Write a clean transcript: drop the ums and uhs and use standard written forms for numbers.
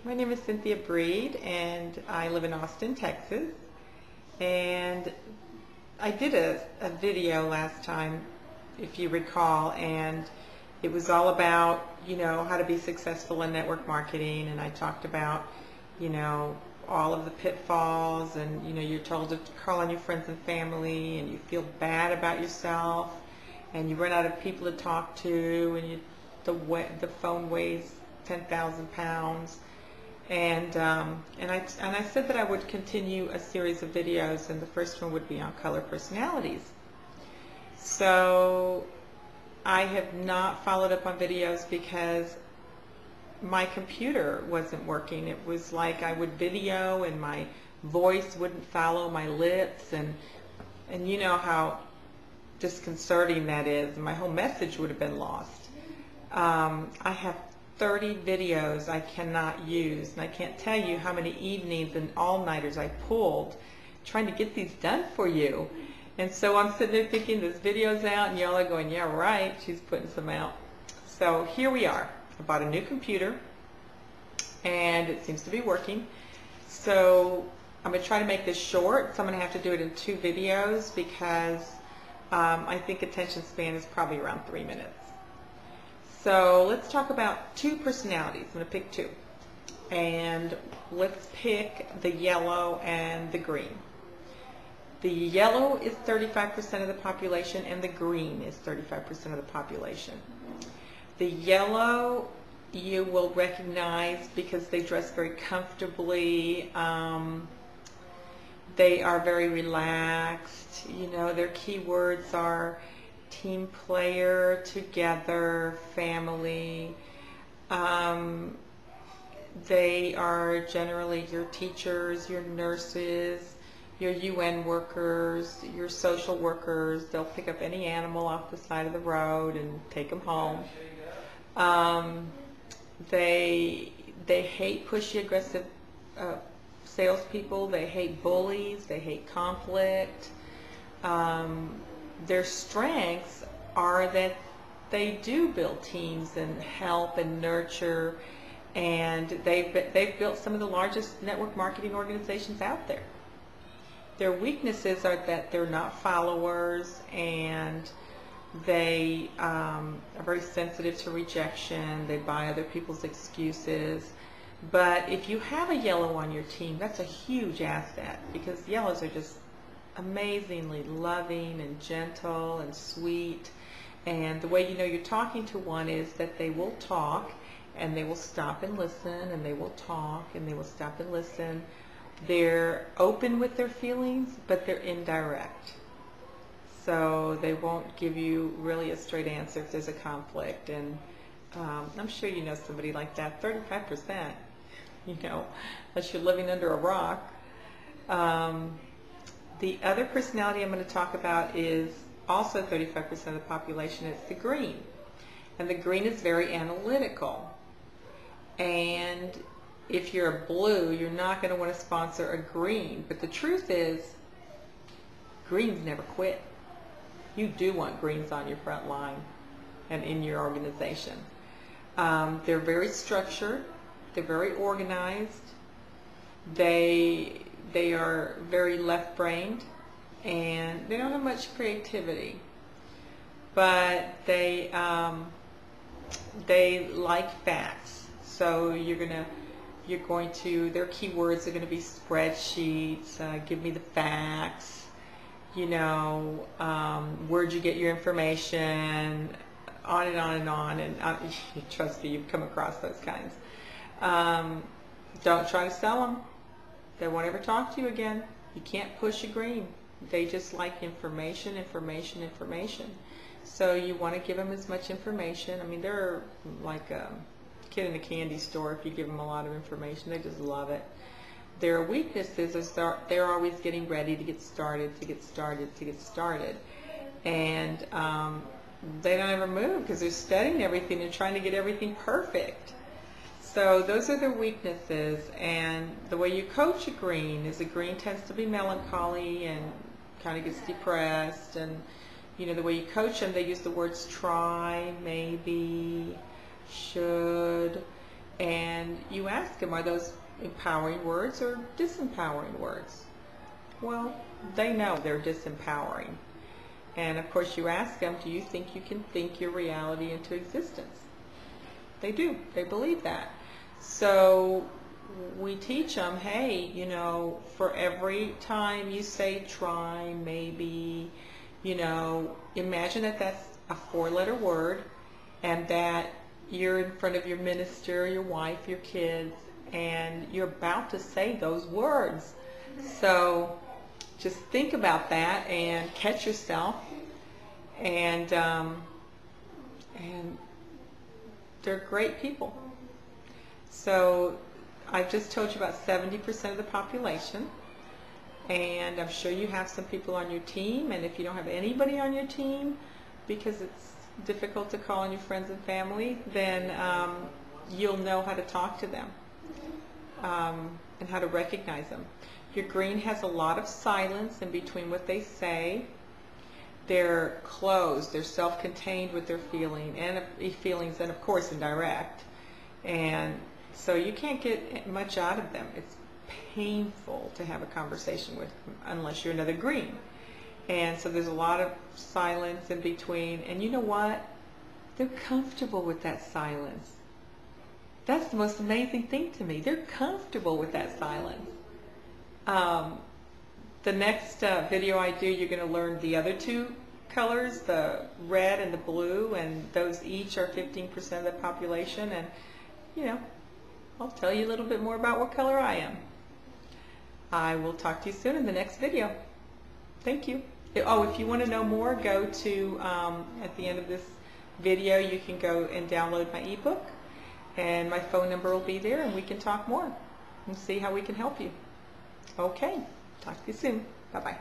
My name is Cynthia Breed, and I live in Austin, Texas. And I did a video last time, if you recall, and it was all about, how to be successful in network marketing. And I talked about, all of the pitfalls, and, you're told to call on your friends and family, and you feel bad about yourself, and you run out of people to talk to, and the phone weighs 10,000 pounds. And I said that I would continue a series of videos, and the first one would be on color personalities. So I have not followed up on videos because my computer wasn't working. It was like I would video and my voice wouldn't follow my lips, and you know how disconcerting that is. My whole message would have been lost. I have 30 videos I cannot use, and I can't tell you how many evenings and all-nighters I pulled trying to get these done for you. And so I'm sitting there thinking this video's out, and y'all are going, yeah, right, she's putting some out. So here we are. I bought a new computer, and it seems to be working. So I'm going to try to make this short, so I'm going to have to do it in 2 videos because I think attention span is probably around 3 minutes. So let's talk about 2 personalities. I'm going to pick 2. And let's pick the yellow and the green. The yellow is 35% of the population, and the green is 35% of the population. The yellow you will recognize because they dress very comfortably. They are very relaxed. Their keywords are team player, together, family. They are generally your teachers, your nurses, your UN workers, your social workers. They'll pick up any animal off the side of the road and take them home. They hate pushy, aggressive salespeople. They hate bullies. They hate conflict. Their strengths are that they do build teams and help and nurture, and they've built some of the largest network marketing organizations out there. Their weaknesses are that they're not followers, and they are very sensitive to rejection. They buy other people's excuses. But if you have a yellow on your team, that's a huge asset, because yellows are just amazingly loving and gentle and sweet. And the way you're talking to one is that they will talk, and they will stop and listen, and they will talk, and they will stop and listen. They're open with their feelings, but they're indirect. So they won't give you really a straight answer if there's a conflict. And I'm sure you know somebody like that, 35%, unless you're living under a rock. The other personality I'm going to talk about is also 35% of the population. It's the green. And the green is very analytical. And if you're a blue, you're not going to want to sponsor a green. But the truth is, greens never quit. You do want greens on your front line and in your organization. They're very structured. They're very organized. They are very left-brained, and they don't have much creativity. But they like facts. So their keywords are going to be spreadsheets, give me the facts, where'd you get your information, on and on and on. And trust me, you've come across those kinds. Don't try to sell them. They won't ever talk to you again. You can't push a green. They just like information, information, information. So you want to give them as much information. I mean, they're like a kid in a candy store. If you give them a lot of information, they just love it. Their weaknesses is they're always getting ready to get started, and they don't ever move because they're studying everything and trying to get everything perfect. So those are their weaknesses. And the way you coach a green is a green tends to be melancholy and kind of gets depressed, and the way you coach them, they use the words try, maybe, should, And you ask them, are those empowering words or disempowering words? Well, they know they're disempowering. And of course you ask them, do you think you can think your reality into existence? They do. They believe that. So we teach them, hey, you know, for every time you say try, maybe, you know, imagine that that's a 4-letter word and that you're in front of your minister, your wife, your kids, and you're about to say those words. So just think about that and catch yourself. And they're great people. So I've just told you about 70% of the population, and I'm sure you have some people on your team, and if you don't have anybody on your team, because it's difficult to call on your friends and family, then you'll know how to talk to them and how to recognize them. Your green has a lot of silence in between what they say. They're closed, they're self-contained with their feelings, and of course indirect. And so you can't get much out of them. It's painful to have a conversation with them unless you're another green. And so there's a lot of silence in between. And you know what? They're comfortable with that silence. That's the most amazing thing to me. They're comfortable with that silence. The next video I do, you're going to learn the other 2 colors, the red and the blue, and those each are 15% of the population. And, you know, I'll tell you a little bit more about what color I am. I will talk to you soon in the next video. Thank you. Oh, if you want to know more, go to, at the end of this video, you can go and download my ebook, and my phone number will be there, and we can talk more and see how we can help you. Okay. Talk to you soon. Bye-bye.